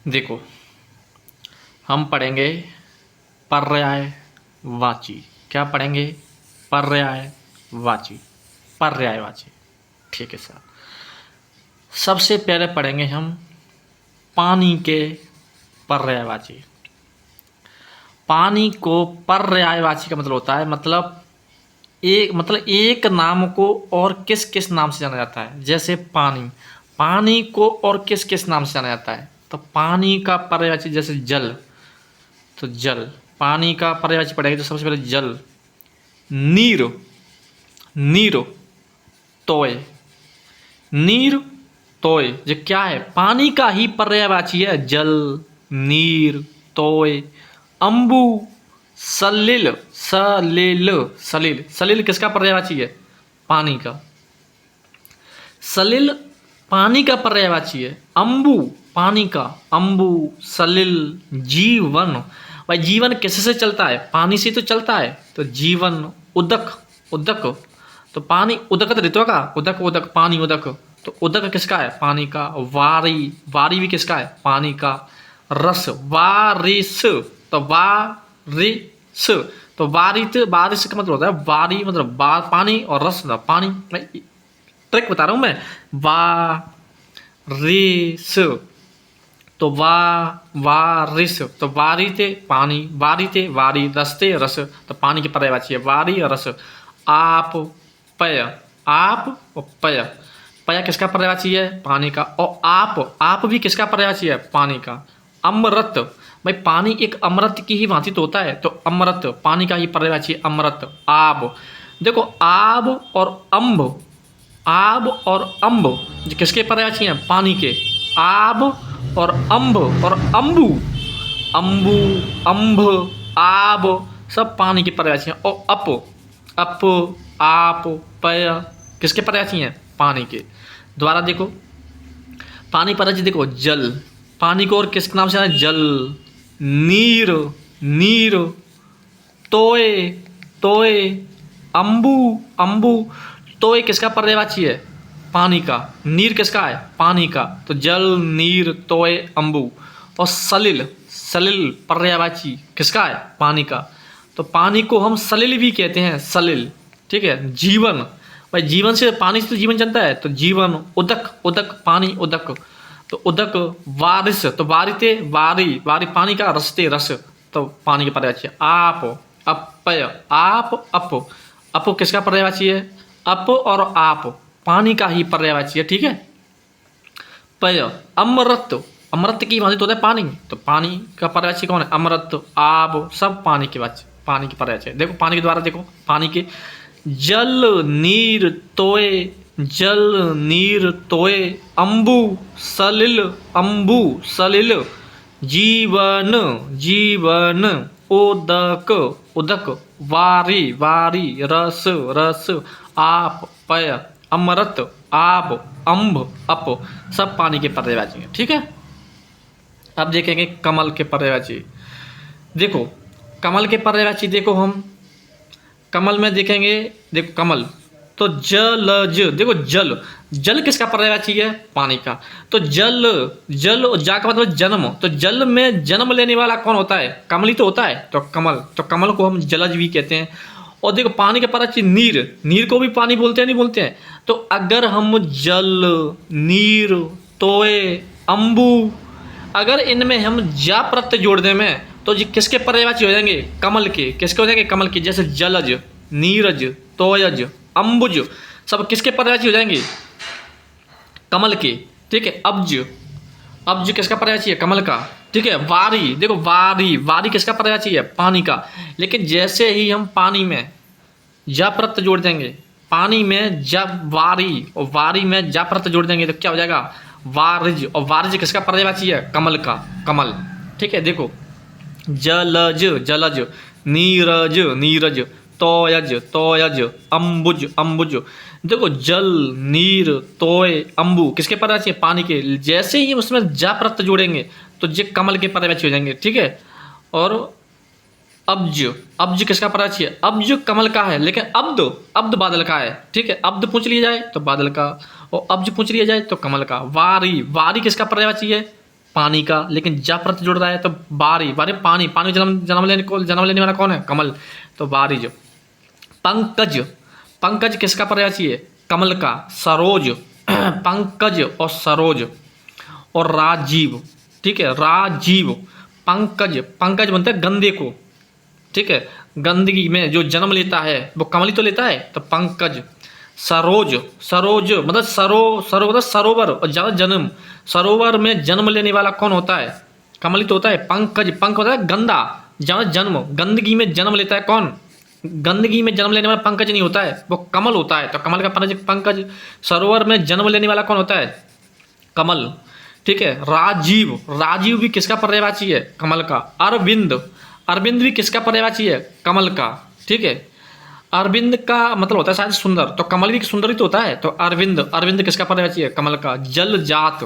देखो, हम पढ़ेंगे पर्यायवाची। क्या पढ़ेंगे? पर्यायवाची। पर्यायवाची, ठीक है सर। सबसे पहले पढ़ेंगे हम पानी के पर्यायवाची। पानी को पर्यायवाची का मतलब होता है एक नाम को और किस किस नाम से जाना जाता है। जैसे पानी, पानी को और किस किस नाम से जाना जाता है। तो पानी का पर्यायवाची जैसे जल, तो जल। पानी का पर्यायवाची पढ़ेंगे तो सबसे पहले जल। नीर, नीर तोय, नीर तोय जो क्या है? पानी का ही पर्यायवाची है। जल, नीर, तोय। अंबु, सलिल, सलिल, सलिल, सलिल किसका पर्यायवाची है? पानी का। सलिल पानी का पर्यायवाची है। अंबु पानी का, अंबु, सलिल। जीवन, भाई जीवन किससे चलता है? पानी से तो चलता है। तो जीवन। उदक, उदक तो पानी, उदक ऋतु का, उदक, उदक पानी, उदक तो उदक किसका है? पानी का। वारी, वारी भी किसका है? पानी का। रस, वारिस, तो वारिस तो वारित, बारिश का मतलब होता है वारी, मतलब पानी, और रस पानी। ट्रिक बता रहा हूं मैं। वारिस तो वारिस तो वारीते पानी, वारीते वारी, रसते रस तो पानी की पर्यायवाची है वारी और रस। आप पय, आप और पय, पय किसका पर्यायवाची है? पानी का। और आप भी किसका पर्यायवाची है? पानी का। अमृत, भाई पानी एक अमृत की ही भांति तो होता है। तो अमृत पानी का ही पर्यायवाची है अमृत। आब, देखो आब और अम्ब, आब और अम्ब किसके पर्यायवाची हैं? पानी के। आब और अम्ब और अम्बु, अम्बु, अम्भ, आब सब पानी की पर्यायवाची हैं। और अप, आप, पय किसके पर्यायवाची हैं? पानी के। दोबारा देखो, पानी पर्यायवाची देखो जल, पानी को और किस नाम से है? जल। नीर, नीर, तोय, तोय, अंबु, अंबु, तोय किसका पर्यायवाची है? पानी का। नीर किसका है? पानी का। तो जल, नीर, तोय, अंबु। और सलिल, सलिल पर्यायवाची किसका है? पानी का। तो पानी को हम सलिल भी कहते हैं, सलिल, ठीक है। जीवन, भाई जीवन से, पानी से तो जीवन चलता है। तो जीवन। उदक, उदक पानी, उदक तो उदक। वारिस तो वारिते वारी, वारी पानी का, रसते रस तो पानी के पर्यायवाची है। आप, अपय, आप, अप किसका पर्यायवाची है? अप और आप पानी का ही पर्यायवाची है, ठीक है। पय, अमृत, अमृत की भांति तो होता है पानी। तो पानी का पर्यायवाची कौन है? अमृत। आब सब पानी के वाची, पानी की पर्यायवाची है। देखो पानी के द्वारा देखो, पानी के जल, नीर, तोय, जल, नीर, तोय, अंबु, सलिल, अंबु, सलिल। जीवन, जीवन। उदक, उदक। वारी, वारी, रस, रस। आप, पय, अमृत, आब, अम्भ, अप सब पानी के पर्यायवाची हैं, ठीक है। अब देखेंगे कमल के पर्यायवाची। देखो कमल के पर्यायवाची देखो, हम कमल में देखेंगे। देखो कमल तो जलज, देखो जल, जल किसका पर्यायवाची है? पानी का। तो जल, जल जा का मतलब जन्म, तो जल में जन्म लेने वाला कौन होता है? कमल ही तो होता है। तो कमल, तो कमल को हम जलज भी कहते हैं। और देखो पानी के पर्यायवाची नीर, नीर को भी पानी बोलते हैं, नहीं बोलते हैं? तो अगर हम जल, नीर, तोय, अंबु, अगर इनमें हम जा प्रत्यय जोड़ दें में, तो जी किसके पर्यायवाची हो जाएंगे? कमल के। किसके हो जाएंगे? कमल के। जैसे जलज, नीरज, तोयज, अंबुज सब किसके पर्यायवाची हो जाएंगे? कमल के, ठीक है। अब्ज, अब्ज किसका पर्यायवाची है? कमल का, ठीक है। वारी, देखो वारी, वारी किसका पर्यायवाची है? पानी का। लेकिन जैसे ही हम पानी में जा प्रत्यय जोड़ देंगे, पानी में जब वारी और वारी में जा प्रत्यय जोड़ देंगे तो क्या हो जाएगा? वारिज। और वारिज किसका पर्यायवाची है? कमल का, कमल, ठीक है। देखो जलज, जलज, नीरज, नीरज, तोयज, तोयज, अंबुज, अंबुज। देखो जल, नीर, तोय, अंबु किसके पर्यायवाची है? पानी के। जैसे ही उसमें जा प्रत्यय जोड़ेंगे तो जे कमल के पर्यायवाची हो जाएंगे, ठीक है। और अब्ज, अब्ज किसका पर्यायवाची है? अब्ज कमल का है, लेकिन अब्द, अब्द बादल का है, ठीक है। अब्द पूछ लिया जाए तो बादल का, और अब्ज पूछ लिया जाए तो कमल का। वारी, वारी किसका पर्यायवाची है? पानी का, लेकिन ज प्रत्यय जुड़ रहा है तो बारी, बारी पानी, पानी जन्म लेने वाला कौन है? कमल, तो बारिज। पंकज, पंकज किसका पर्यायवाची है? कमल का। सरोज, पंकज और सरोज। और राजीव, ठीक है, राजीव। पंकज, पंकज बनता है गंदे को, ठीक है, गंदगी में जो जन्म लेता है वो कमल ही तो लेता है, तो पंकज। सरोज, सरोज मतलब सरो मतलब सरोवर और जन्म, सरोवर में जन्म लेने वाला कौन होता है? कमल ही तो होता है। पंकज, पंक होता है गंदा, जन्म, गंदगी में जन्म लेता है कौन? गंदगी में जन्म लेने वाला पंकज नहीं होता है, वो कमल होता है, तो कमल का पंकज। सरोवर में जन्म लेने वाला कौन होता है? कमल, ठीक है। राजीव, राजीव भी किसका पर्यायवाची है? कमल का। अरविंद, अरविंद भी किसका पर्यायवाची है? कमल का, ठीक है। अरविंद का मतलब होता है शायद सुंदर, तो कमल भी सुंदर ही तो होता है, तो अरविंद, अरविंद किसका पर्यायवाची है? कमल का। जल जात,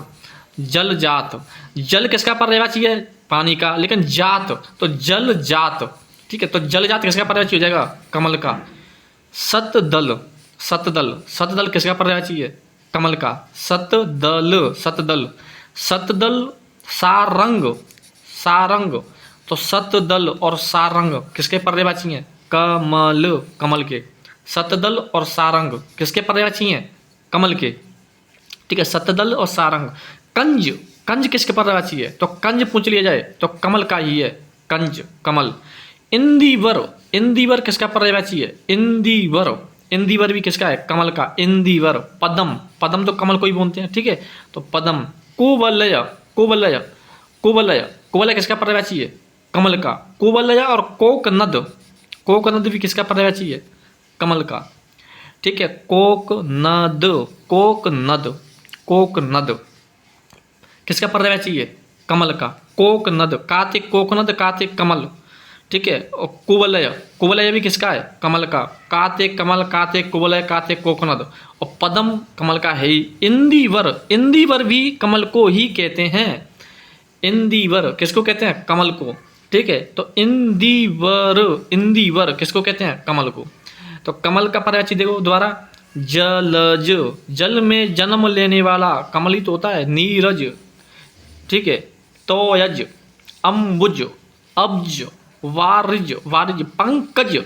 जल जात, जल किसका पर्यायवाची है? पानी का, लेकिन जात तो जल जात, ठीक है, तो जल जात किसका पर्यायवाची हो जाएगा? कमल का। सतदल, सतदल, सतदल किसका पर्यायवाची है? कमल का। सतदल, सतदल, सतदल सारंग, सारंग, तो सतदल और सारंग किसके पर्यायवाची हैं? कमल, कमल के। सतदल और सारंग किसके पर्यायवाची हैं? कमल के, ठीक है, सतदल और सारंग। कंज, कंज किसके पर्यायवाची है? तो कंज पूछ लिया जाए तो कमल का ही है, कंज, कमल। इंदिवर, इंदिवर किसका पर्यायवाची है? इंदिवर, इंदिवर भी किसका है? कमल का। इंदिवर। पदम, पदम तो कमल को ही बोलते हैं, ठीक है, तो पदम। कुवलय, कुवलय, कुवलय, कुवलय किसका पर्यायवाची है? कमल का। कुवलय और कोकनद, कोकनद भी किसका पर्यायवाची है? कमल का, ठीक है। कोकनद, कोकनद, कोकनद किसका पर्यायवाची है? कमल का। कोकनद, कातिक कोकनद, कातिक कमल, ठीक है। और कुवलय, कुवलय भी किसका है? कमल का। कातिक कमल, कातिक कुवलय, कातिक कोकनद। और पदम कमल का है ही। इंदिवर, इंदिवर भी कमल को ही कहते हैं। इंदिवर किसको कहते हैं? कमल को, ठीक है, तो इंदिवर, इंदिवर किसको कहते हैं? कमल को। तो कमल का पर्यायवाची देखो दोबारा। जलज, जल में जन्म लेने वाला कमल ही तो होता है। नीरज, ठीक है, तोयज, अम्बुज, अब्ज, वारिज, वारिज। पंकज,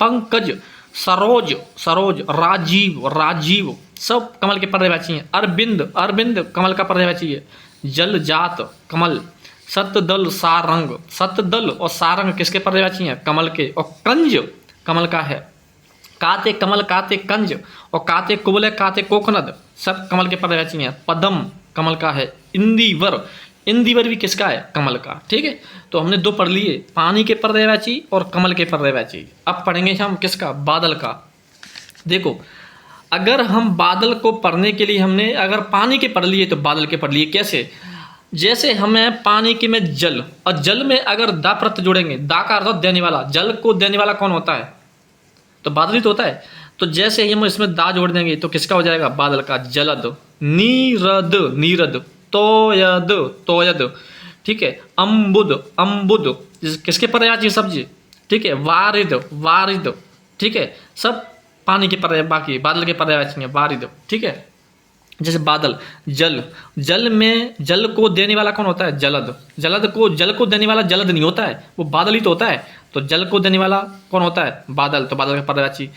पंकज। सरोज, सरोज। राजीव, राजीव, सब कमल के पर्यायवाची हैं। अरविंद, अरविंद कमल का पर्यायवाची है। जलजात, कमल। सतदल, सारंग, सतदल और सारंग किसके पर्यायवाची हैं? कमल के। और कंज कमल का है। काते कमल, काते कंज, और काते कुवलय, काते कोकनद सब कमल के पर्यायवाची हैं। पदम कमल का है। इंदिवर, इंदिवर भी किसका है? कमल का, ठीक है। तो हमने दो पढ़ लिए, पानी के पर्यायवाची और कमल के पर्यायवाची। अब पढ़ेंगे हम किसका? बादल का। देखो, अगर हम बादल को पढ़ने के लिए हमने अगर पानी के पढ़ लिए तो बादल के पढ़ लिए। कैसे? जैसे हमें पानी के में जल, और जल में अगर दा प्रत्यय जोड़ेंगे, दा का अर्थ देने वाला, जल को देने वाला कौन होता है? तो बादल ही तो होता है। तो जैसे ही हम इसमें दा जोड़ देंगे तो किसका हो जाएगा? बादल का। जलद, नीरद, नीरद, तोयद, तोयद, ठीक है। अम्बुद, अम्बुद किसके पर्यायवाची सब्जी, ठीक है। वारिद, वारिद, ठीक है, सब पानी के पर्याय, बाकी बादल के पर्यायवाची हैं। वारिद, ठीक है। जैसे बादल, जल, जल में जल को देने वाला कौन होता है? जलद, जलद को, जल को देने वाला जलद नहीं होता है, वो बादल ही तो होता है। तो जल को देने वाला कौन होता है? बादल, तो बादल का पर्यायवाची।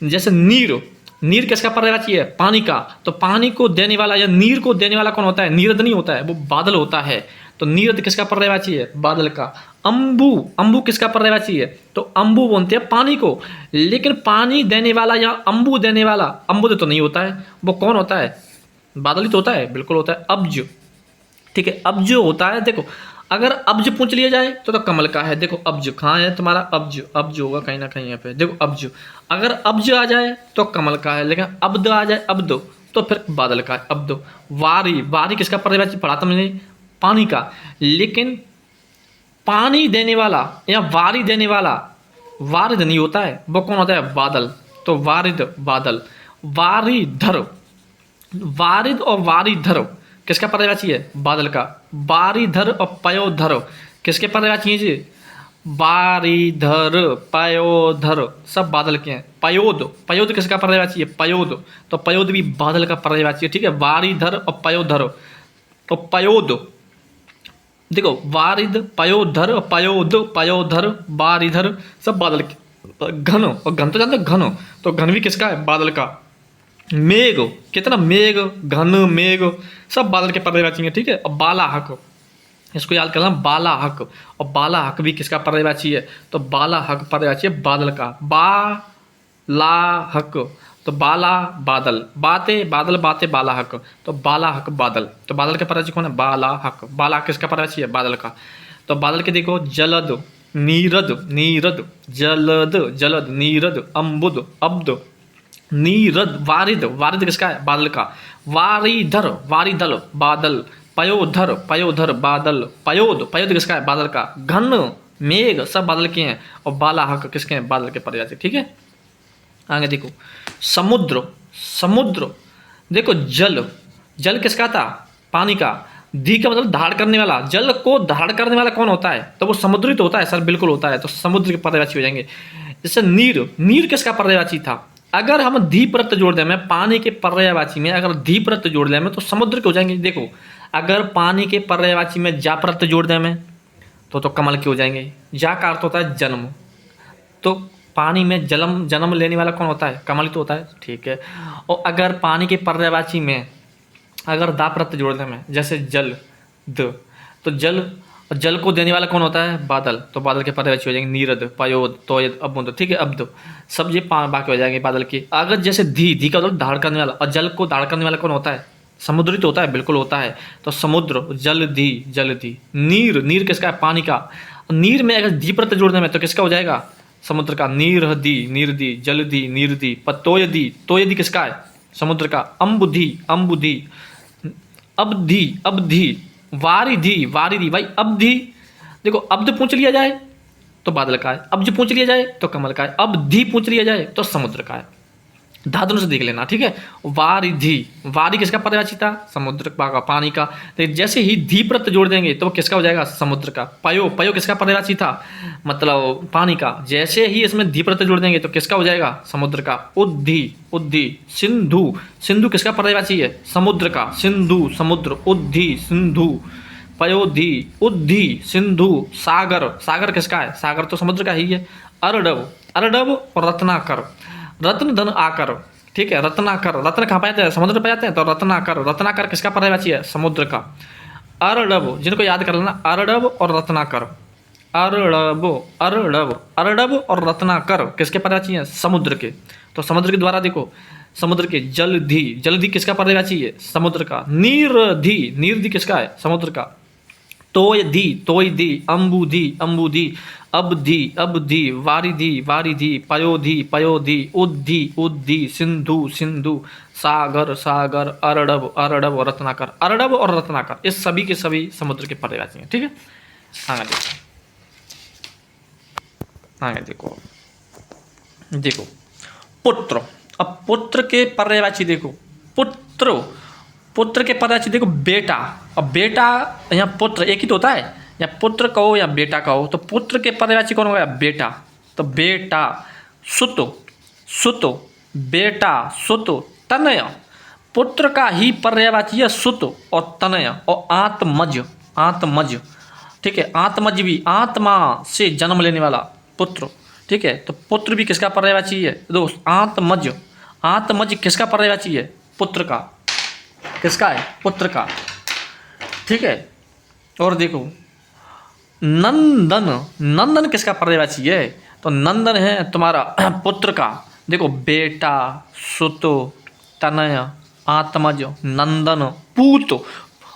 जैसे नीर, नीर किसका पर्यायवाची है? पानी का। तो पानी को देने वाला या नीर को देने वाला कौन होता है? नीरद नहीं होता है, वो बादल होता है। तो नीरद किसका पर्यायवाची है? बादल का। अम्बु, अम्बु किसका पर्यायवाची है? तो अम्बु बोलते हैं पानी को, लेकिन पानी देने वाला या अम्बु देने वाला अम्बुद तो नहीं होता है, वो कौन होता है? बादल ही तो होता है, बिल्कुल होता है। अब्ज, ठीक है, अब्ज होता है। देखो, अगर अब्ज पूछ लिया जाए तो कमल का है। देखो अब्ज कहाँ है तुम्हारा? अब्ज, अब्ज होगा कहीं ना कहीं यहाँ पे। देखो अब्ज, अगर अब्ज आ जाए तो कमल का है, लेकिन अब्द आ जाए, अब्द, तो फिर बादल का है। अब्द। वारी, वारी किसका पर्यायवाची पढ़ा था मैंने? पानी का। लेकिन पानी देने वाला या वारी देने वाला वारिद नहीं होता है, वो कौन होता है? बादल। तो वारिद, बादल। वारीधर, वारिद और वारीधर किसका पर्यायवाची है? बादल का। वारीधर और पयोधर किसके पर्यायवाची हैं जी? वारीधर, पयोधर सब बादल के हैं। पयोद, पयोद किसका पर्यायवाची है? पयोद, तो पयोद भी बादल का पर्यायवाची है, ठीक है। वारीधर और पयोधर, तो पयोद, देखो वारिद, पयोधर, पयोद, पयोधर, बारिधर, सब बादल के। घन, और घन तो जानते हो घन, तो घन भी किसका है? बादल का। मेघ, कितना मेघ, घन, मेघ, सब बादल के पर्यायवाची है, ठीक है। और बालाहक, इसको याद करना, बालाहक, और बालाहक भी किसका पर्यायवाची है? तो बालाहक पर्यायवाची है बादल का। बालाहक, तो बाला बादल, बाते बादल, बाते बालाहक, तो बालाहक बादल, तो बादल के पर्यायवाची कौन है? बालाहक। बाला किसका पर्यायवाची है? बादल का। तो बादल के देखो जलद, नीरद, नीरद, जलद, जलद, नीरद, अम्बुद, अब्द, नीरद, वारिद, वारिद किसका है? बादल का। वारिधर, वारिदल, बादल, पयोधर, पयोधर, बादल, पयोद, पयोद किसका है? बादल का। घन, मेघ, सब बादल के हैं, और बालाहक किसके हैं? बादल के पर्यायवाची, ठीक है। आगे देखो समुद्र, समुद्र, देखो जल, जल किसका था? पानी का। धी का मतलब धारण करने वाला, जल को धारण करने वाला कौन होता है? तो वो समुद्र ही तो होता है सर, बिल्कुल होता है, तो समुद्र के पर्यायवाची हो जाएंगे। जैसे नीर, नीर किसका पर्यायवाची था? अगर हम धी प्रत्यय जोड़ दें, मैं पानी के पर्यायवाची में अगर धी प्रत्यय जोड़ दें मैं, तो समुद्र के हो जाएंगे। देखो अगर पानी के पर्यायवाची में जा प्रत्यय जोड़ दें मैं, तो कमल के हो जाएंगे। जा का अर्थ होता है जन्म, तो पानी में जन्म लेने वाला कौन होता है? कमल तो होता है, ठीक है। और अगर पानी के पर्यायवाची में अगर दा प्रत्यय जोड़ दें मैं, जैसे जल, द, तो जल, और जल को देने वाला कौन होता है? बादल, तो बादल के पर्यायवाची हो जाएंगे नीरद, पयोद, तोयद, अबुद, ठीक है। अब्द, सब ये बाकी हो जाएंगे बादल के। अगर जैसे धी का मतलब धारण करने वाला, और जल को धारण करने वाला कौन होता है? समुद्र ही तो होता है, बिल्कुल होता है, तो समुद्र, जल धी, जल धी। नीर, नीर किसका है? पानी का। नीर में अगर धी प्रत्यय जोड़ दें मैं, तो किसका हो जाएगा? समुद्र का। नीर दी, नीर दी, जल दी, नीर दी, तोय दी, तोय दी किसका है? समुद्र का। अम्बुधि, अम्बुधि, अबधि, अबधि, वारिधि, वारिधि, भाई अबधि, देखो अब्ध पूछ लिया जाए तो बादल का है, अब्ज पूछ लिया जाए तो कमल का है, अबधि पूछ लिया जाए तो समुद्र का है। धातु से देख लेना, ठीक है। वारिधि, वारी किसका पर्यायवाची था? समुद्र का, पानी का। तो जैसे ही धी प्रत्यय जोड़ देंगे तो वो किसका हो जाएगा? समुद्र का। पयो, पयो किसका पर्यायवाची था? मतलब पानी का। जैसे ही इसमें धी प्रत्यय जोड़ देंगे तो किसका हो जाएगा? समुद्र का। उद्धि, उद्धि, सिंधु, सिंधु किसका पर्यायवाची है? समुद्र का। सिंधु, समुद्र, उद्धि, सिंधु, पयोधि, उद्धि, सिंधु, सागर, सागर किसका है? सागर तो समुद्र का ही है। अरडब, अरडब और रत्नाकर, रत्न धन आकर, ठीक है। रत्नाकर, रत्न कहाँ पाए जाते हैं? समुद्र में पाए जाते हैं, तो रत्नाकर, रत्नाकर किसका पर्यायवाची है? समुद्र का। अरडब, जिनको याद कर लेना, अरडब और रत्नाकर, अरडब, अरडब, अरडब और रत्नाकर किसके पर्यायवाची है? समुद्र के। तो समुद्र के द्वारा देखो, समुद्र के। जलधि, जलधि किसका पर्यायवाची है? समुद्र का। नीरधि, नीरधि किसका है? समुद्र का। तोयधि, तोयधि, अम्बुधि, अम्बुधि, अबधि, अबधि, वारिधि, वारिधि, पयोधि, पयोधि, उद्धि, उद्धि, सिंधु, सिंधु, सागर, सागर, अरडब, अरडब और रत्नाकर, अरडब और रत्नाकर, इस सभी के सभी समुद्र के पर्यायवाची हैं, ठीक है। आगे देखो, आगे देखो, देखो पुत्र। अब पुत्र के पर्यायवाची देखो, पुत्र, पुत्र के पर्यायवाची देखो बेटा। अब बेटा यहाँ पुत्र एक ही तो होता है, या पुत्र कहो या बेटा कहो, तो पुत्र के पर्यायवाची कौन होगा? बेटा। तो बेटा, सुत, सुत, बेटा, सुत, तनय, पुत्र का ही पर्यायवाची है सुत और तनय और आत्मज, आत्मज, ठीक है। आत्मज भी आत्मा से जन्म लेने वाला पुत्र, ठीक है। तो पुत्र भी किसका पर्यायवाची है दोस्त? आत्मज, आत्मज किसका पर्यायवाची है? पुत्र का। किसका है? पुत्र का, ठीक है। और देखो नंदन, नंदन किसका पर्यायवाची है? तो नंदन है तुम्हारा पुत्र का। देखो बेटा, सुत, तनय, आत्मज, नंदन, पूत।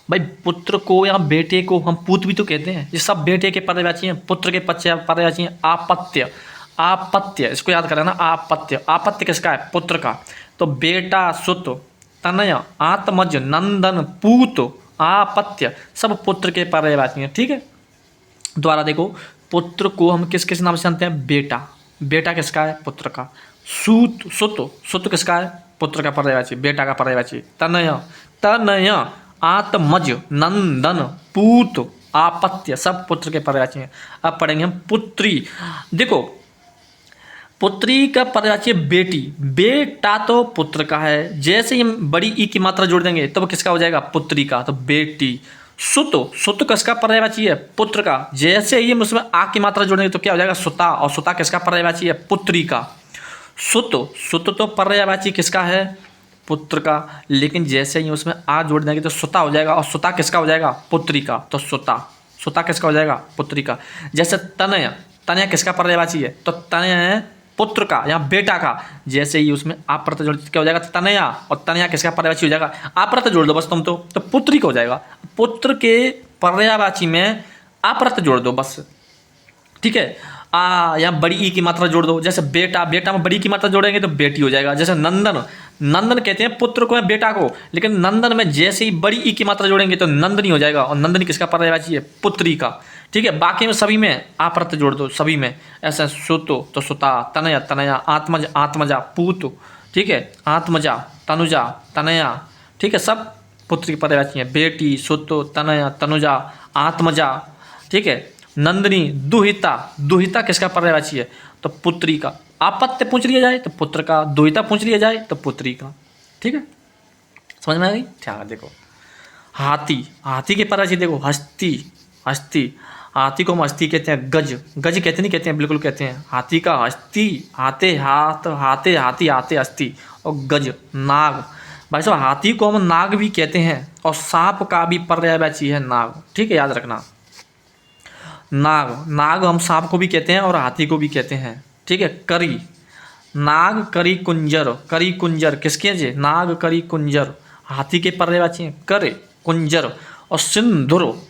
भाई पुत्र को या बेटे को हम पूत भी तो कहते हैं, ये सब बेटे के पर्यायवाची हैं। पुत्र के पर्यायवाची हैं आपत्य, आपत्य, इसको याद कर लेना, आपत्य। आपत्य किसका है? पुत्र का। तो बेटा, सुत, तनय, आत्मज, नंदन, पूत, आपत्य, सब पुत्र के पर्यायवाची हैं, ठीक है। द्वारा देखो पुत्र को हम किस किस नाम से जानते हैं? बेटा, बेटा किसका है? पुत्र का। सूत, सुत, सुत किसका है? पुत्र का पर्यायवाची, बेटा का पर्यायवाची। तनय, तनय, आत्मज, नंदन, पूत, आपत्य, सब पुत्र के पर्यायवाची हैं। अब पढ़ेंगे हम पुत्री। देखो पुत्री का पर्यायवाची है बेटी, बेटा तो पुत्र का है। जैसे ही हम बड़ी ई की मात्रा जोड़ देंगे तो वो किसका हो जाएगा? पुत्री का। तो बेटी, सुत किसका पर्यायवाची है? पुत्र का। जैसे ही हम उसमें आ की मात्रा जोड़ेंगे तो क्या हो जाएगा? सुता, और सुता किसका पर्यायवाची है? पुत्री का। सुत तो पर्यायवाची किसका है? पुत्र का। लेकिन जैसे ही उसमें आ जोड़ देंगे तो सुता हो जाएगा, और सुता किसका हो जाएगा? पुत्री का। तो सुता किसका हो जाएगा? पुत्री का। जैसे तनय किसका पर्यायवाची है? तो तनय है पुत्र का या बेटा का। जैसे ही उसमें आ प्रत्यय जोड़ क्या हो जाएगा? तनया, और तनया किसका पर्यायवाची हो जाएगा? आ प्रत्यय जोड़ दो बस तुम तो पुत्री का हो जाएगा। पुत्र के पर्यायवाची में आ प्रत्यय जोड़ दो बस, ठीक है। या बड़ी ई की मात्रा जोड़ दो। जैसे बेटा में बड़ी की मात्रा जोड़ेंगे तो बेटी हो जाएगा। जैसे नंदन कहते हैं पुत्र को या बेटा को, लेकिन नंदन में जैसे ही बड़ी ई की मात्रा जोड़ेंगे तो नंदनी हो जाएगा, और नंदनी किसका पर्यायवाची है? पुत्री का, ठीक है। बाकी में सभी में आ प्रत्यय जोड़ दो, सभी में। ऐसा सुतो तो सुता, तनया, आत्मजा पूत, ठीक है। आत्मजा, तनुजा, तनया, ठीक है, सब पुत्र की पर्यायवाची है। बेटी, सुतो, तनया, तनुजा, आत्मजा, ठीक है। नंदनी, दुहिता किसका पर्यायवाची है? तो पुत्री का। आपत्य पूछ लिया जाए तो पुत्र का, दुहिता पूछ लिया जाए तो पुत्री का, ठीक है। समझ में आ गई? क्या देखो, हाथी के पर्यायवाची देखो, हस्ती। हाथी को हम हस्ती कहते हैं। गज कहते नहीं कहते हैं? बिल्कुल कहते हैं। हाथी का हस्ती, हाथे हाथी हस्ती, और गज नाग। भाई साहब हाथी को हम नाग भी कहते हैं, और सांप का भी पर्यायवाची है नाग, ठीक है, याद रखना। नाग हम सांप को भी कहते हैं और हाथी को भी कहते हैं, ठीक है। नाग करी कुंजर किसके जे? नाग करी कुंजर, हाथी के पर्यायवाची है करे कुंजर। और सिंदूर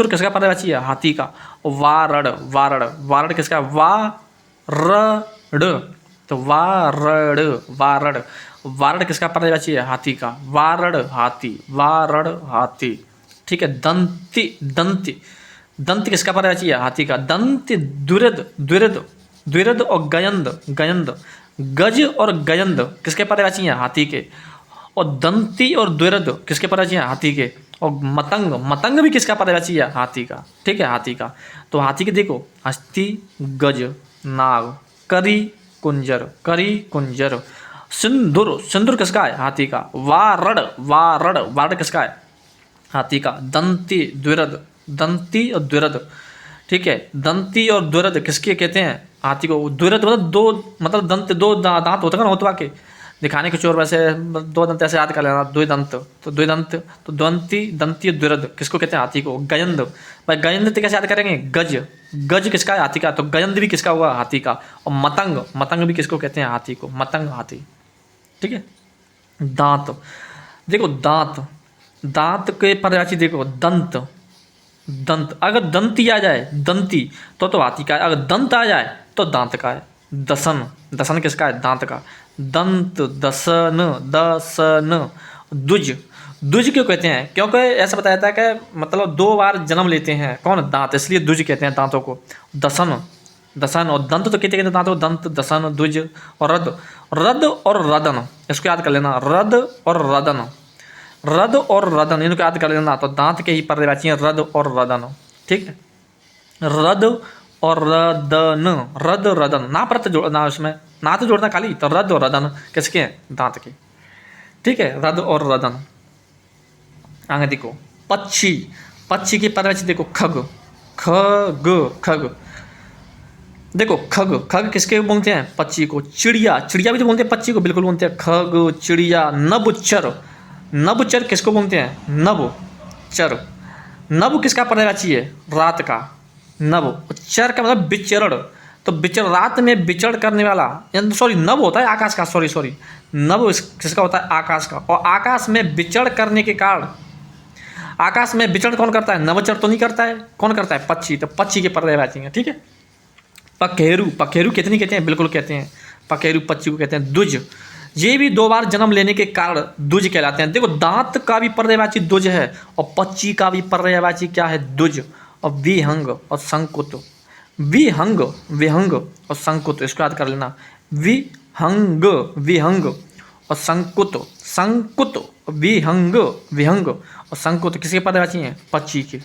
किसका पर्यायवाची है? हाथी का। और वारड़ किसका? वारड़, तो वारड़ किसका पर्यायवाची है? हाथी का। वारड़ हाथी, ठीक है। दंत किसका पर्यायवाची है? हाथी का। दंत द्विरद और गयंद, गज और गयंद किसके पर्यायवाची हैं? हाथी के। और दंती और द्विरद किसके पर्यायवाची हैं? हाथी के। और मतंग भी किसका पर्यायवाची है? हाथी का, ठीक है, हाथी का। तो हाथी के देखो, हस्ती, गज, नाग, करी कुंजर। सिंदूर किसका है? हाथी का। वारड़ किसका है? हाथी का। दंती और द्विरद, ठीक है। दंती और द्विरद किसके कहते हैं? हाथी को। द्विरद मतलब दंत, दो दांत होते हैं ना, होतवा के दिखाने के चोर, वैसे दो दंत ऐसे याद कर लेना, द्विदंत। तो दंती और द्विरद किसको कहते हैं? हाथी को। गयंद, भाई गयंद कैसे याद करेंगे? गज किसका है? हाथी का। तो गयंद भी किसका हुआ? हाथी का। और मतंग भी किसको कहते हैं? हाथी को। मतंग हाथी, ठीक है। दांत देखो, दांत के पर्यायवाची देखो, दंत। अगर दंती आ जाए, तो हाथी का है। अगर दंत आ जाए तो दांत का है। दसन किसका है? दांत का। दंत, दसन। दुज क्यों कहते हैं? क्योंकि ऐसा बताया जाता है कि मतलब 2 बार जन्म लेते हैं कौन? दांत, इसलिए दुज कहते हैं दांतों को। दसन और दंत तो कहते हैं दांतों, दंत, दसन, दुज। और रद और रदन, इसको याद कर लेना। रद और रदन इनको याद कर लेना। तो दांत के ही पर्यायवाची हैं रद और रदन, ठीक है। रद और रदन, ना प्रत्यय जोड़ना, उसमें ना तो जोड़ना खाली। तो रद और रदन किसके हैं? दांत के, ठीक है। रद और रदन। आगे देखो, पक्षी की पर्यायवाची देखो, खग। देखो, खग किसके बोलते हैं? पक्षी को। चिड़िया भी तो बोलते हैं पक्षी को, बिल्कुल बोलते हैं। खग, चिड़िया। नभचर किसको बोलते हैं? नभचर। नभ किसका पर्यायवाची है? रात का। नभ। चर का मतलब विचरण, तो रात में विचरण करने वाला, सॉरी नभ होता है आकाश का, सॉरी नभ किसका होता है? आकाश का। और आकाश में विचरण करने के कारण, आकाश में विचरण कौन करता है? नभचर तो नहीं करता है, कौन करता है? पक्षी। तो पक्षी के पर्यायवाची है, ठीक है। पखेरु कितनी कहते हैं? बिल्कुल कहते हैं। पखेरु पक्षी को कहते हैं। दुज, ये भी 2 बार जन्म लेने के कारण दुज कहलाते हैं। देखो, दांत का भी पर्यायवाची दुज है, और पक्षी का भी पर्यायवाची क्या है? दुज। और विहंग और संकुत, विहंग और संकुत, इसको याद कर लेना। विहंग और संकुत, विहंग और संकुत किसके पर्यायवाची हैं? पक्षी के,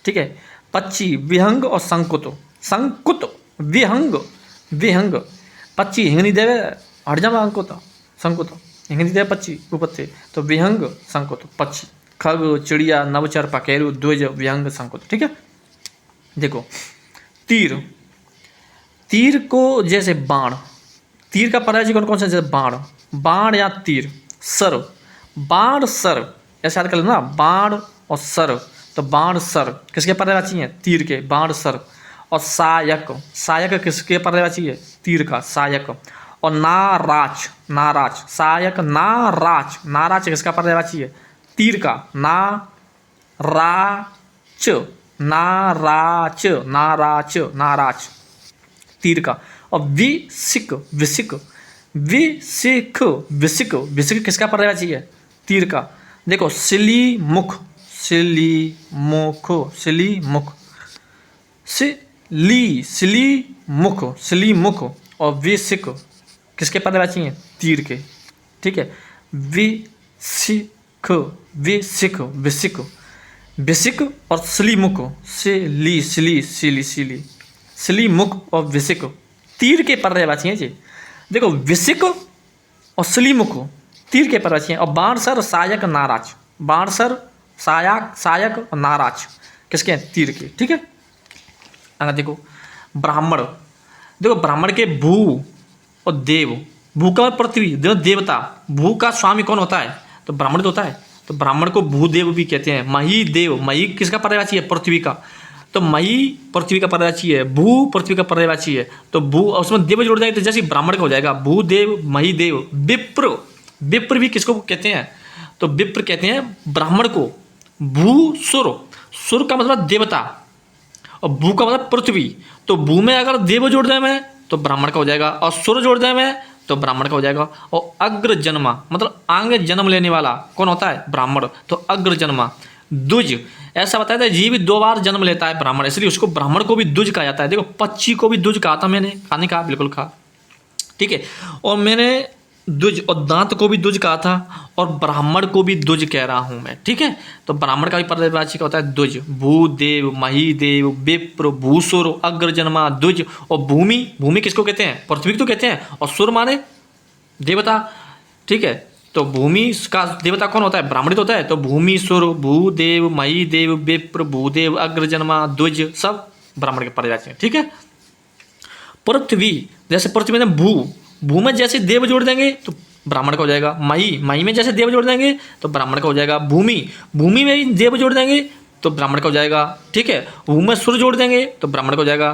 ठीक है। पक्षी, विहंग और संकुत, विहंग। पक्षी हिंगनी देवे हट जावा, संकुत हिंगनी देवे पक्षी ऊपर थे, तो विहंग, संकुत, पक्षी खग, चिड़िया, नवचर, पकेरु, द्विज, व्यंग, संकुल। ठीक है, देखो तीर, तीर को जैसे बाण, तीर का पर्यायवाची कौन कौन सा, जैसे बाण, बाण या तीर। सर, बाण सर, ऐसे याद कर लेना, बाण और सर, तो बाण सर किसके पर्यायवाची है, तीर के, बाण सर। और सायक, सायक किसके पर्यायवाची है, तीर का, सायक। और नाराच, नाराच, सायक नाराच, नाराच किसका पर्यायवाची है, तीर का, नाराच, नाराच, नाराच, नाराच, तीर का। और विसिक, विसिक, विसिक, विसिक, विसिक किसका पर्यायवाची है, तीर का। देखो सिली मुख, सिली मुख, सिली मुख, सिली, सिली मुख, सिली मुख। और विसिक किसके पर्यायवाची हैं, तीर के। ठीक है, विसिक, विसिक, विसिक, विसिक और सिलीमुख, सिली, सिली, सिली, सिली, सिलीमुख और विसिक तीर के पर्यायवाची हैं जी। देखो विसिक और सिलीमुख तीर के पर्यायवाची हैं। और बाणसर, सायक, नाराच, बाणसर, सायक, सायक और नाराच किसके हैं, तीर के। ठीक है, अगर देखो ब्राह्मण, देखो ब्राह्मण के भू और देव, भू का पृथ्वी, देवता, भू का स्वामी कौन होता है, तो ब्राह्मण तो होता है, तो ब्राह्मण को भूदेव भी कहते हैं। मही देव, मही किसका पर्यायवाची है, पृथ्वी का, तो मही पृथ्वी का पर्यायवाची है, भू पृथ्वी का पर्यायवाची है, तो भू और उसमें देव जोड़ जाएंगे तो जैसे ब्राह्मण का हो जाएगा, भूदेव, मही देव। विप्र, विप्र भी किसको कहते हैं, तो विप्र कहते हैं ब्राह्मण को। भूसुर, सुर का मतलब देवता और भू का मतलब पृथ्वी, तो भू में अगर देव जोड़ दें मैं तो ब्राह्मण का हो जाएगा, और सुर जोड़ दें मैं तो ब्राह्मण का हो जाएगा। और अग्र जन्मा मतलब आगे जन्म लेने वाला कौन होता है, ब्राह्मण, तो अग्र जन्मा। द्विज, ऐसा बताया था जीव 2 बार जन्म लेता है ब्राह्मण, इसलिए उसको ब्राह्मण को भी द्विज कहा जाता है। देखो पक्षी को भी द्विज कहा था मैंने, खाने का बिल्कुल कहा। ठीक है, और मैंने द्विज और दांत को भी द्विज कहा था, और ब्राह्मण को भी द्विज कह रहा हूं मैं। ठीक है, तो ब्राह्मण का भी पर्यायवाची का होता है द्विज। भूदेव, महीदेव, विप्र, भूसुर, अग्रजन्मा, द्विज। और भूमि, भूमि किसको कहते हैं, पृथ्वी को तो कहते हैं, और सुर माने देवता। ठीक है, तो भूमि का देवता कौन होता है, ब्राह्मण होता है, तो भूमि, सुर, भूदेव, महीदेव, विप्र, भूदेव, अग्रजन्मा, द्विज सब ब्राह्मण के पर्यायवाची हैं। ठीक है, पृथ्वी, जैसे पृथ्वी में भू, भू में जैसे देव जोड़ देंगे तो ब्राह्मण का हो जाएगा। मही, मही में जैसे देव जोड़ देंगे तो ब्राह्मण का हो जाएगा। भूमि, भूमि में ही देव जोड़ देंगे तो ब्राह्मण का हो जाएगा। ठीक है, भू में सुर जोड़ देंगे तो ब्राह्मण का हो जाएगा।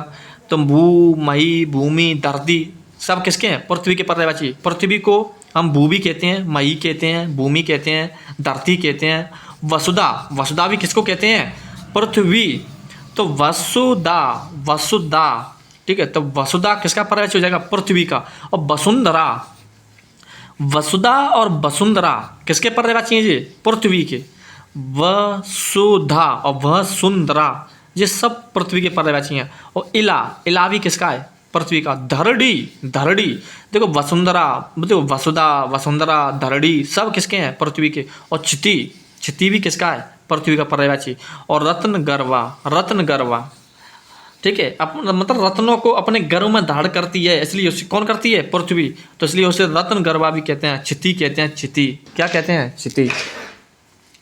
तो भू, मही, भूमि, धरती सब किसके हैं, पृथ्वी के पर्यायवाची। पृथ्वी को हम भू भी कहते हैं, मही कहते हैं, भूमि कहते हैं, धरती कहते हैं। वसुधा, वसुधा भी किसको कहते हैं, पृथ्वी, तो वसुधा, वसुधा। ठीक है, तो वसुधा किसका पर्यायवाची हो जाएगा, पृथ्वी का। और वसुंधरा, वसुधा और वसुंधरा किसके पर्यायवाची हैं ये, पृथ्वी के। वसुधा और वसुंधरा ये सब पृथ्वी के पर्यायवाची हैं। और इला, इला भी किसका है, पृथ्वी का। धरड़ी, धरड़ी, देखो वसुंधरा, देखो वसुधा, वसुंधरा, धरड़ी सब किसके हैं, पृथ्वी के। और चिति, चिति भी किसका है, पृथ्वी का पर्यायवाची। और रत्न गर्वा, रत्न गर्वा, ठीक है, मतलब रत्नों को अपने गर्भ में धारण करती है, इसलिए उसे कौन करती है, पृथ्वी, तो इसलिए उसे रत्न गर्वा भी कहते हैं। चिति कहते हैं, चिति क्या कहते हैं, चिति।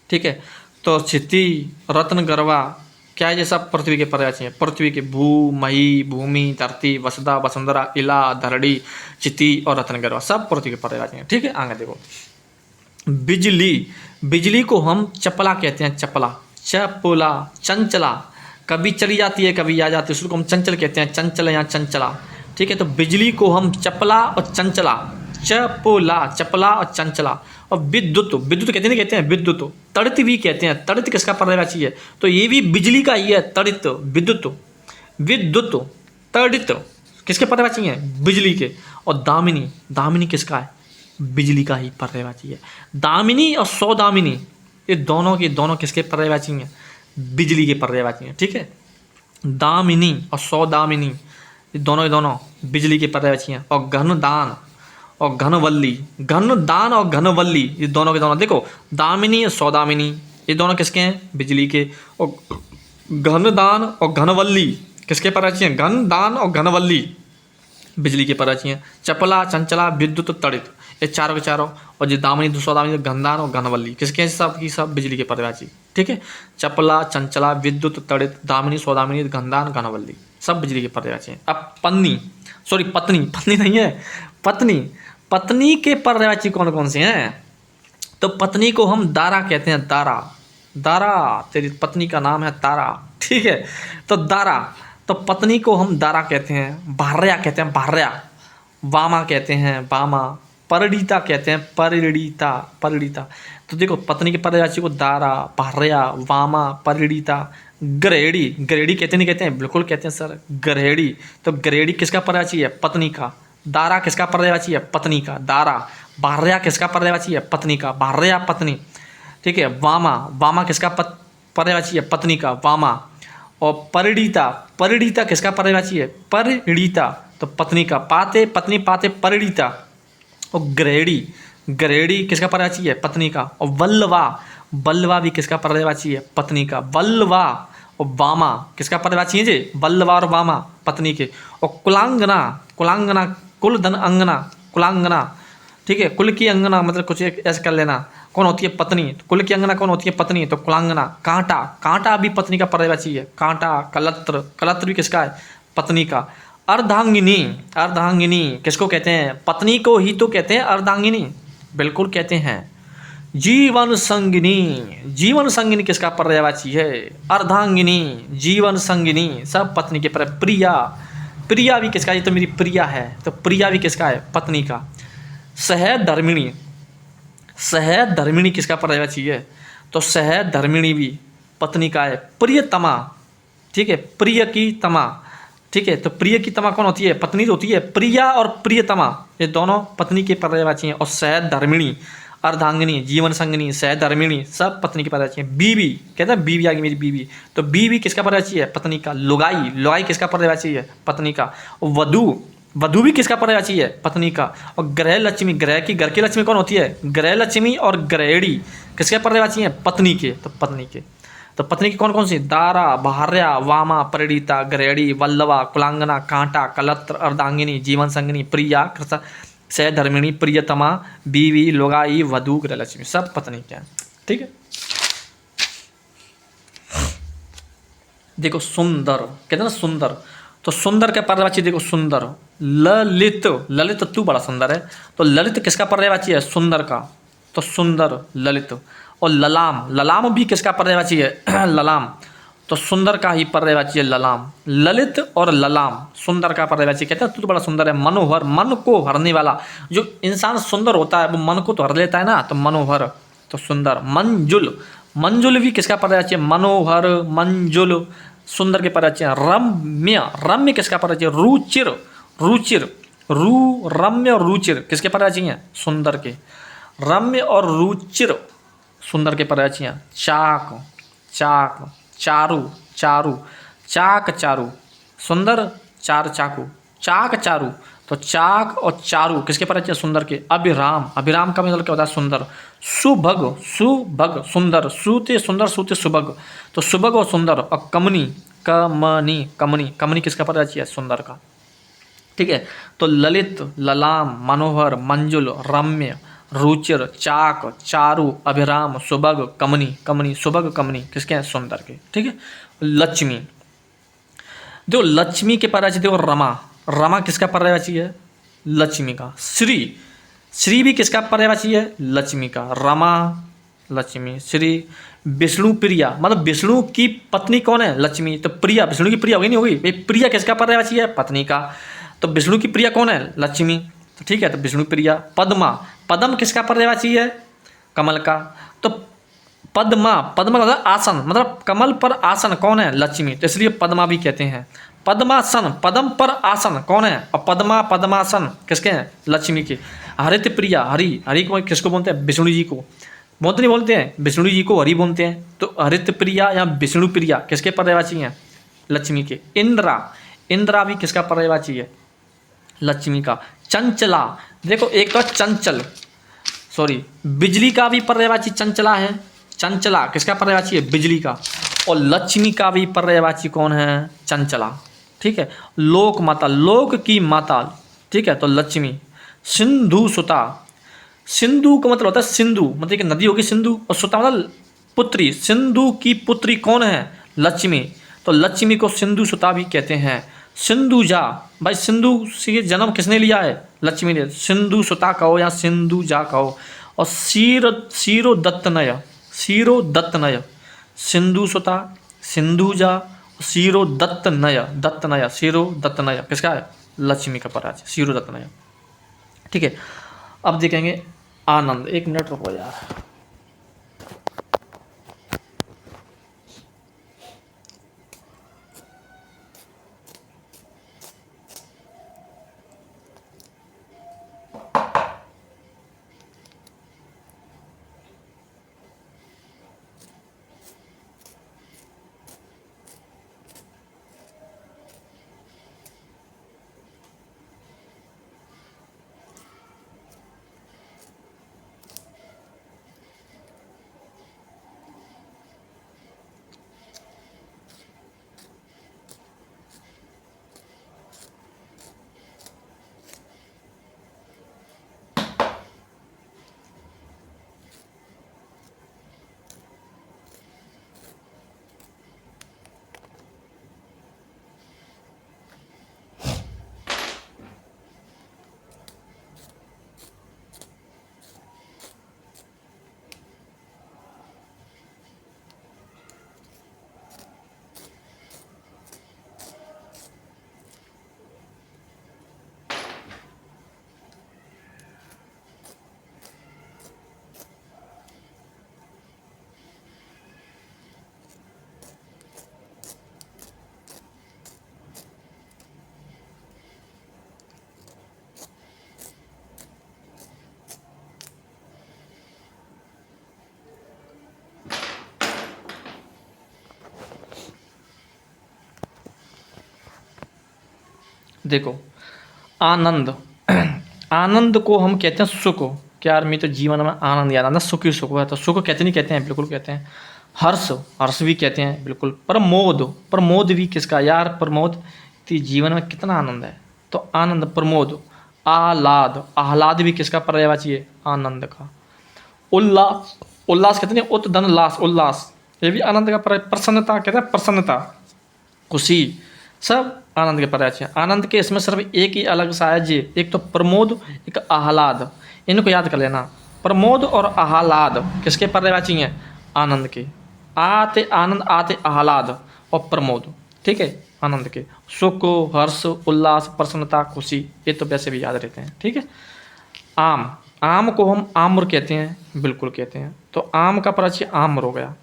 ठीक है, तो चिति, रत्न गर्वा क्या है, ये सब पृथ्वी के पर्यायवाची हैं। पृथ्वी के भू, मही, भूमि, धरती, वसुधा, वसुंधरा, इला, धरड़ी, चिति और रत्न गर्वा सब पृथ्वी के पर्यायवाची हैं। ठीक है, आगे देखो बिजली, बिजली को हम चपला कहते हैं, चपला, चपला, चंचला, कभी चली जाती है कभी आ जाती है, उसको हम चंचल कहते हैं, चंचल या चंचला। ठीक है, तो बिजली को हम चपला और चंचला, चपला, चपला और चंचला। और विद्युत, विद्युत कहते नहीं कहते हैं, विद्युत, तड़ित भी कहते हैं। तड़ित किसका पर्यायवाची है, तो ये भी बिजली का ही है, तड़ित, विद्युत, विद्युत, तड़ित किसके पर्यायवाची हैं, बिजली के। और दामिनी, दामिनी किसका है, बिजली का ही पर्यायवाची है। दामिनी और सौदामिनी ये दोनों के दोनों किसके पर्यायवाची हैं, बिजली के पर्यायवाची हैं। ठीक है, दामिनी और सौदामिनी ये दोनों के दोनों बिजली के पर्यायवाची हैं। और घनदान और घनवल्ली, घनदान और घनवल्ली ये दोनों के दोनों, देखो दामिनी और सौदामिनी ये दोनों किसके हैं, बिजली के। और घनदान और घनवल्ली किसके पर्यायवाची हैं, घनदान और घनवल्ली बिजली के पर्यायवाची हैं। चपला, चंचला, विद्युत, तड़ित ये चारों के चारों। और जो दामिनी सौदामिनी गंधान और घनवल्ली किसके हैं, सब की सब बिजली के पर्यायवाची। ठीक है, चपला, चंचला, विद्युत, तड़ित, दामिनी, सौदामिनी, गंधान, घनवल्ली सब बिजली के पर्यायवाची हैं। अब पत्नी, सॉरी पत्नी, पत्नी नहीं है, पत्नी, पत्नी के पर्यायवाची कौन कौन से हैं? तो पत्नी को हम दारा कहते हैं, दारा, दारा, तेरी पत्नी का नाम है दारा। ठीक है, तो दारा, तो पत्नी को हम दारा कहते हैं, भार्या कहते हैं, भार्या, वामा कहते हैं, वामा, परिणीता कहते हैं, परिणीता, परिणीता। तो देखो पत्नी के पर्यायवाची को दारा, भार्या, वामा, परिणीता, ग्रहेड़ी, ग्रहेड़ी कहते नहीं कहते हैं? बिल्कुल कहते हैं सर, ग्रहेड़ी। तो ग्रहेड़ी किसका पर्यायवाची है? पत्नी का। दारा किसका पर्यायवाची है? पत्नी का, दारा। भार्या किसका पर्यायवाची है? पत्नी का, भार्या, पत्नी। ठीक है, वामा, वामा किसका पर्यायवाची है? पत्नी का, वामा। और परिणीता, परिणीता किसका पर्यायवाची है? परिणीता, तो पत्नी का, पाते, पत्नी, पाते, परिणीता। और ग्रहेड़ी, ग्रहेड़ी किसका पर्यायवाची है? पत्नी का। और वल्लवा, वल्लवा भी किसका पर्यायवाची है? पत्नी का, वल्लवा। और वामा किसका पर्यायवाची है जी? वल्लवा और वामा, पत्नी के। और कुलांगना, कुलांगना, कुल धन अंगना, कुलांगना। ठीक है, कुल की अंगना मतलब कुछ एक ऐसे कर लेना, कौन होती है? पत्नी। तो कुल की अंगना कौन होती है? पत्नी, तो कुलांगना। कांटा, कांटा भी पत्नी का पर्यायवाची है, कांटा। कलत्र, कलत्र भी किसका है? पत्नी का। अर्धांगिनी, अर्धांगिनी किसको कहते हैं? पत्नी को ही तो कहते हैं अर्धांगिनी, बिल्कुल कहते हैं। जीवन संगिनी, जीवन संगिनी किसका पर्यायवाची है? अर्धांगिनी, जीवन संगिनी सब पत्नी के पर्याय। प्रिया, प्रिया भी किसका? ये तो मेरी प्रिया है, तो प्रिया भी किसका है? पत्नी का। सहधर्मिणी, सहधर्मिणी किसका पर्यायवाची है? तो सहधर्मिणी भी पत्नी का है। प्रियतमा, ठीक है, प्रिय की तमा। ठीक है, तो प्रिय की तमा कौन होती है? पत्नी होती है। प्रिया और प्रियतमा ये दोनों पत्नी के पर्यायवाची हैं। और सहधर्मिणी, अर्धांगिनी, जीवन संगिनी, सहधर्मिणी सब पत्नी के पर्यायवाची हैं। बीवी, कहते हैं बीवी आ गई मेरी बीवी, तो बीवी किसका पर्यायवाची है? पत्नी का। लुगाई, लुगाई किसका पर्यायवाची है? पत्नी का। और वधू, वधू भी किसका पर्यायवाची है? पत्नी का। और ग्रह लक्ष्मी, ग्रह की, घर की लक्ष्मी कौन होती है? ग्रह लक्ष्मी और ग्रहेड़ी किसके पर्यायवाची हैं? पत्नी के, तो पत्नी के। तो पत्नी की कौन कौन सी? दारा, भार्या, वामा, परिणीता, ग्रहेड़ी, वल्लवा, कुलांगना, कांटा, कलत्र, अर्धांगिनी, जीवन संगिनी, प्रिया, सहधर्मिणी, प्रियतमा, बीवी, लुगाई, वधू, गृहलक्ष्मी सब पत्नी के हैं। ठीक है, देखो सुंदर, कहते हैं ना सुंदर, तो सुंदर का पर्यायवाची देखो सुंदर। ललित, ललित तू बड़ा सुंदर है, तो ललित किसका पर्यायवाची है? सुंदर का, तो सुंदर, ललित। और ललाम, ललाम भी किसका पर्यायवाची है? ललाम, तो सुंदर का ही पर्यायवाची है ललाम। ललित और ललाम सुंदर का पर्यायवाची। कहते हैं तू तो बड़ा सुंदर है। मनोहर, मन को हरने वाला, जो इंसान सुंदर होता है वो मन को तो हर लेता है ना, तो मनोहर, तो सुंदर। मंजुल, मंजुल भी किसका पर्यायवाची है? मनोहर, मंजुल सुंदर के पर्यायवाची है। रम्य, रम्य किसका पर्यायवाची है? रुचिर, रुचिर, रू, रम्य और रुचिर किसके पर्यायवाची हैं? सुंदर के। रम्य और रुचिर सुंदर के पर्यायवाची हैं। चाक, चाक, चारु, चारु, चाक, चारु सुंदर, चार चाकू, चाक, चारु, तो चाक और चारु किसके पर्यायवाची है? सुंदर के। अभिराम, अभिराम का मतलब क्या होता है? सुंदर। सुभग, सुभग सुंदर, सूते सुंदर, सूते सुभग, तो सुभग और सुंदर। और कमनी, कमनी, कमनी, कमनी किसका पर्यायवाची है? सुंदर का। ठीक है, तो ललित, ललाम, मनोहर, मंजुल, रम्य, रुचिर, चाक, चारु, अभिराम, सुभग, कमनी, कमनी, सुभग, कमनी किसके हैं? सुंदर के। ठीक है, लक्ष्मी, देखो लक्ष्मी के पर्यायवाची देखो रमा, रमा किसका पर्यायवाची है? लक्ष्मी का। श्री, श्री भी किसका पर्यायवाची है? लक्ष्मी का। रमा, लक्ष्मी, श्री। विष्णु प्रिया, मतलब विष्णु की पत्नी कौन है? लक्ष्मी, तो प्रिया, विष्णु की प्रिया होगी नहीं होगी? भाई प्रिया किसका पर्यायवाची है? पत्नी का। तो विष्णु की प्रिया कौन है? लक्ष्मी, तो ठीक है, तो विष्णु प्रिया। पद्मा, पद्म किसका पर्यायवाची है? कमल का। तो पद्मा, पद्मा मतलब आसन, मतलब कमल पर आसन कौन है? लक्ष्मी, तो इसलिए पद्मा भी कहते हैं। पद्मासन, पद्म पर आसन कौन है? और पद्मा, पद्मासन किसके हैं? लक्ष्मी के। हरित प्रिया, हरि, हरि को किसको बोलते हैं? विष्णु जी को। बहुत नहीं बोलते हैं, विष्णु जी को हरि बोलते हैं। तो हरित प्रिया या विष्णु प्रिया किसके पर्यायवाची हैं? लक्ष्मी के। इंद्रा, इंद्रा भी किसका पर्यायवाची है? लक्ष्मी का। चंचला, देखो एक तो चंचल, सॉरी बिजली का भी पर्यायवाची चंचला है। चंचला किसका पर्यायवाची है? बिजली का। और लक्ष्मी का भी पर्यायवाची कौन है? चंचला। ठीक है, लोक माता, लोक की माता, ठीक है, तो लक्ष्मी। सिंधु सुता, सिंधु का मतलब होता है सिंधु, मतलब एक नदी होगी सिंधु, और सुता मतलब पुत्री। सिंधु की पुत्री कौन है? लक्ष्मी। तो लक्ष्मी को सिंधु सुता भी कहते हैं। सिंधुजा, भाई सिंधु से जन्म किसने लिया है? लक्ष्मी ने। सिंधु सुता कहो या सिंधुजा कहो। और शीरो दत्तनय, शीरो दत्तनय, सिंधु सुता, सिंधुजा, शीरो दत्तनय, दत्तनय, शीरो दत्तनय किसका है? लक्ष्मी का पराज, शीरो दत्तनय। ठीक है, अब देखेंगे आनंद। एक मिनट रुको यार। देखो आनंद, आनंद को हम कहते हैं सुख। क्या यार, मैं तो जीवन में आनंद याद आता, सुख ही सुख है, तो सुख कहते नहीं कहते हैं? बिल्कुल कहते हैं। हर्ष, हर्ष भी कहते हैं बिल्कुल। प्रमोद, प्रमोद भी किसका यार? प्रमोद, तो जीवन में कितना आनंद है, तो आनंद प्रमोद। आह्लाद, आह्लाद भी किसका पर्यायवाची है? आनंद का। उल्लास, उल्लास कहते हैं उत धन लास, उल्लास, ये भी आनंद का पर्याय। प्रसन्नता कहते हैं प्रसन्नता, खुशी, सब आनंद के पर्यायवाची हैं। आनंद के इसमें सिर्फ एक ही अलग सा है जी, एक तो प्रमोद, एक आह्लाद। इनको याद कर लेना। प्रमोद और आह्लाद किसके पर्यायवाची हैं? आनंद के। आते आनंद, आते आह्लाद और प्रमोद। ठीक है, आनंद के। सुख, हर्ष, उल्लास, प्रसन्नता, खुशी, ये तो वैसे भी याद रहते हैं। ठीक है। आम, आम को हम आम्र कहते हैं, बिल्कुल कहते हैं। तो आम का पर्यायवाची आम्र हो गया।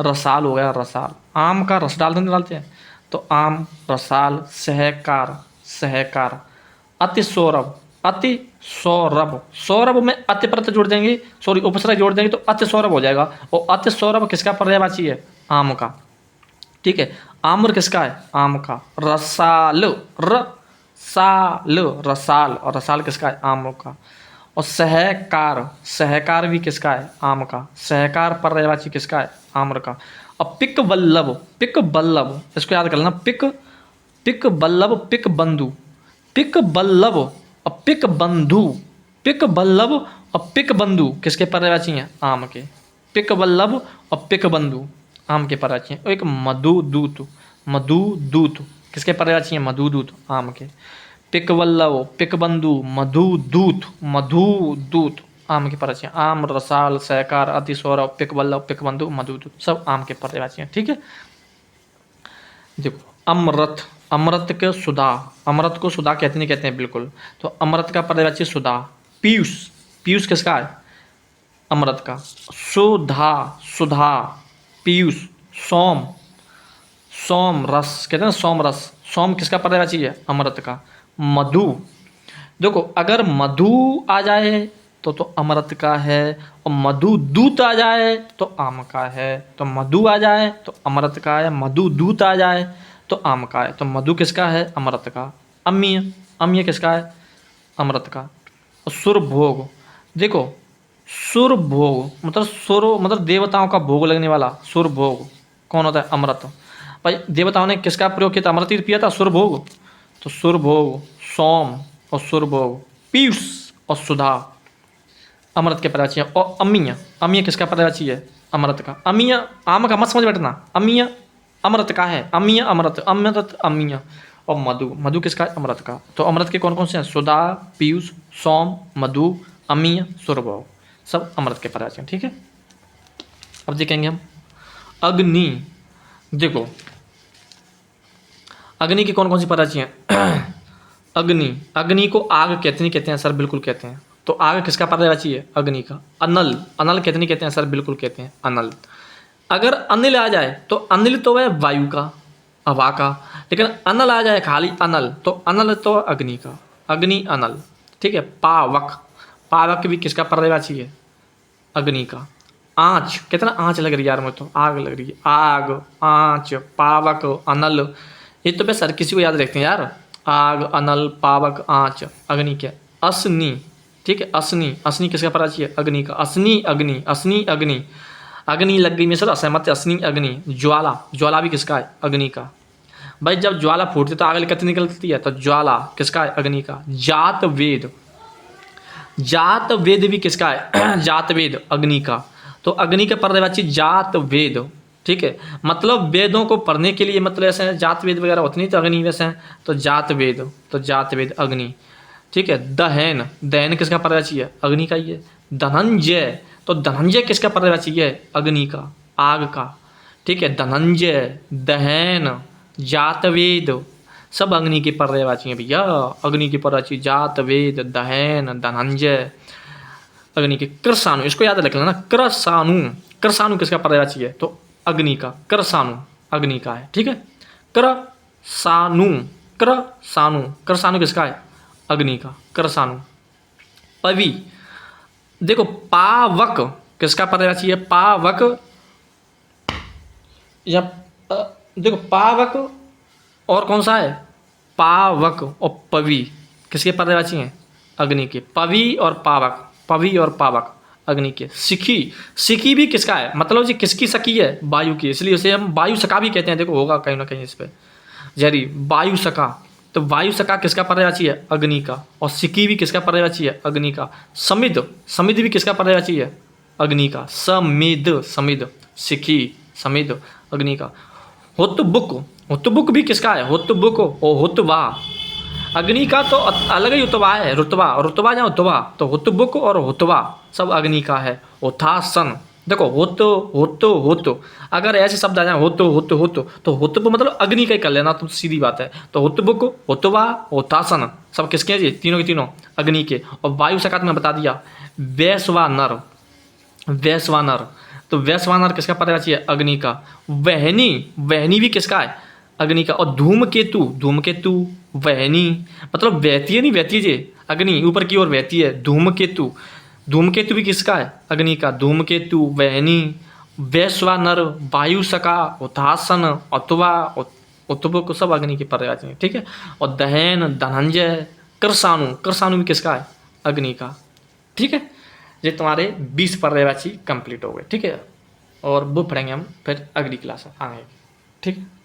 रसाल हो गया, रसाल, आम का रस डालते हैं, तो आम, रसाल। सहकार, सहकार। अति सौरभ, अति सौरभ, सौरभ में अति प्रत्यय जोड़ देंगे, सॉरी उपसर्ग जोड़ देंगे तो अति सौरभ हो जाएगा। और अति सौरभ किसका पर्यायवाची है? आम का। ठीक है, आम्र किसका है? आम का। रसाल, रसाल, रसाल, और रसाल किसका है? आम का। और सहकार, सहकार भी किसका है? आम का। सहकार पर्यायवाची किसका है? आम्र का। अब पिक बल्लभ, पिक बल्लभ, इसको याद कर लेना। पिक, पिक बल्लभ, पिक बंधु, पिक बल्लभ और पिक बंधु, पिक बल्लभ और पिक बंधु किसके पर्यायवाची हैं? आम के। पिक बल्लभ और पिक बंधु आम के पर्यायवाची हैं। और एक मधुदूत, मधुदूत किसके पर्यायवाची हैं? मधुदूत, आम के। पिक बल्लभ, पिक बंधु, मधुदूत, मधुदूत आम के पर्यायवाची हैं। आम, रसाल, सहकार, अति सौरभ, पिक बल्लभ, पिक बंधु, मधुदूत सब आम के पर्यायवाची हैं। ठीक है। देखो अमृत, अमृत के सुधा, अमृत को सुधा कहते नहीं कहते हैं? बिल्कुल। तो अमृत का पर्यायवाची सुधा। पीयूष, पीयूष किसका है? अमृत का। सुधा, सुधा, पीयूष। सोम, सोम रस कहते हैं ना, सोम रस, सोम किसका पर्यायवाची है? अमृत का। मधु, देखो अगर मधु आ जाए तो अमृत का है, और मधु दूत आ जाए तो आम का है। तो मधु आ जाए तो अमृत का है, मधु दूत आ जाए तो आम का है। तो मधु किसका है? अमृत का। अम्य, अम्य किसका है? अमृत का। और सुर भोग, देखो सुर भोग मतलब सुर मतलब देवताओं का भोग लगने वाला सुर भोग कौन होता है? अमृत। भाई देवताओं ने किसका प्रयोग किया था? अमृत ही पिया था, सुर भोग। तो सुर भोग, सोम और सुर भोग, पीयूष और सुधा। अमृत के पर्यायवाची है। और अमीय, अमीय किसका पर्यायवाची है? अमृत का। अमीय आम का मत समझ बैठना, अमीय अमृत का है, अमीय अमृत, अमृत अमीय। और मधु, मधु किसका है? अमृत का। तो अमृत के कौन कौन से हैं? सुधा, पीयूष, सोम, मधु, अमीय, सुरभव, सब अमृत के पर्यायवाची हैं। ठीक है, अब देखेंगे हम अग्नि। देखो अग्नि की कौन कौन सी पर्यायवाची हैं? अग्नि, अग्नि को आग कहते नहीं कहते हैं सर? बिल्कुल कहते हैं। तो आग किसका पर्यायवाची है? अग्नि का। अनल, अनल कहते नहीं कहते हैं सर? बिल्कुल कहते हैं, अनल। अगर अनिल आ जाए तो अनिल तो है वायु का, हवा का, लेकिन अनल आ जाए खाली अनल, तो अनल तो अग्नि का, अग्नि अनल। ठीक है, पावक, पावक भी किसका पर्यायवाची है? अग्नि का। आँच, कितना आँच लग रही है यार, मुझे तो आग लग रही है, आग, आँच, पावक, अनल, ये तो बस हर किसी को याद रखते हैं यार, आग, अनल, पावक, आँच, अग्नि के। असनी, ठीक है, असनी, असनी किसका पर्यायवाची है? अग्नि का। असनी अग्नि, असनी अग्नि, अग्नि लग गई में सर असहमत है, असनी अग्नि। ज्वाला, ज्वाला भी किसका है? अग्नि का। भाई जब ज्वाला फूटती तो आग कितनी निकलती है? तो ज्वाला किसका है? अग्नि का। जात वेद, जात वेद भी किसका है? जात वेद अग्नि का। तो अग्नि का पर्यायवाची जात वेद। ठीक है, मतलब वेदों को पढ़ने के लिए, मतलब ऐसे जात वेद वगैरह होती नहीं, तो अग्नि वैसे हैं, तो जात वेद, तो जात वेद अग्नि। ठीक है, दहन, दहन किसका पर्यायवाची है? अग्नि का ही है। धनंजय, तो धनंजय किसका पर्यायवाची है? अग्नि का, आग का। ठीक है, धनंजय, दहन, जातवेद, सब अग्नि की पर्यायवाची हैं भैया। अग्नि की पर्यायवाची जातवेद, दहन, धनंजय, अग्नि के। कृसानु, इसको याद रख लेना, कृसानु, कृसानु किसका पर्यायवाची है? तो अग्नि का, कृसानु अग्नि का है। ठीक है, कृसानु, कृसानु, कृसानु किसका है? अग्नि का, कृसानु। पवि, देखो पावक किसका पर्यायवाची है? पावक, या देखो पावक और कौन सा है? पावक और पवि किसके पर्यायवाची हैं? अग्नि के। पवि और पावक, पवि और पावक अग्नि के। सिखी, सिखी भी किसका है? मतलब जी किसकी सखी है? वायु की, इसलिए उसे हम वायु सखा भी कहते हैं। देखो होगा कहीं ना कहीं इस पर जरी, वायु सखा। तो वायु सखा किसका पर्यायवाची है? अग्नि का। और सिकी भी किसका पर्यायवाची है? अग्नि का। समिद, समिद भी किसका पर्यायवाची है? अग्नि का। समिद, समिद, सिकी, समिद अग्नि का। हुतबुक, हुतबुक भी किसका है? हुतबुक और हुतवा, अग्नि का तो अलग ही रुतबा है, रुतबा, रुतबा या हुतबा, तो हुतबुक और हुतवा सब अग्नि का है। उथासन, देखो हुत, हुत, हुत, अगर ऐसे शब्द आ जाए हुत, हुत, हुत, तो हुतब मतलब अग्नि का ही कर लेना, तो सीधी बात है। तो हुतबुक, हुतवा, हुतासन सब किसके हैं जी? तीनों के तीनों अग्नि के। और वायु सकात में बता दिया, वैश्वानर, वैश्वानर, तो वैश्वानर किसका पर्यायवाची है? अग्नि का। वहनी, वहनी भी किसका है? अग्नि का। और धूमकेतु, धूमकेतु, वहनी, मतलब बहती है, नहीं बहती है जी, अग्नि ऊपर की ओर बहती है। धूमकेतु, धूमकेतु भी किसका है? अग्नि का। धूमकेतु, वहनी, वैश्वानर, वायु सका, उथासन, अथवा, उत्तुब को सब अग्नि की पर्यायवाची हैं। ठीक है, और दहन, धनंजय, कृसानु, कृसानु भी किसका है? अग्नि का। ठीक है, ये तुम्हारे 20 पर्यायवाची कंप्लीट हो गए। ठीक है, और वो पढ़ेंगे हम फिर अगली क्लास आगे। ठीक है।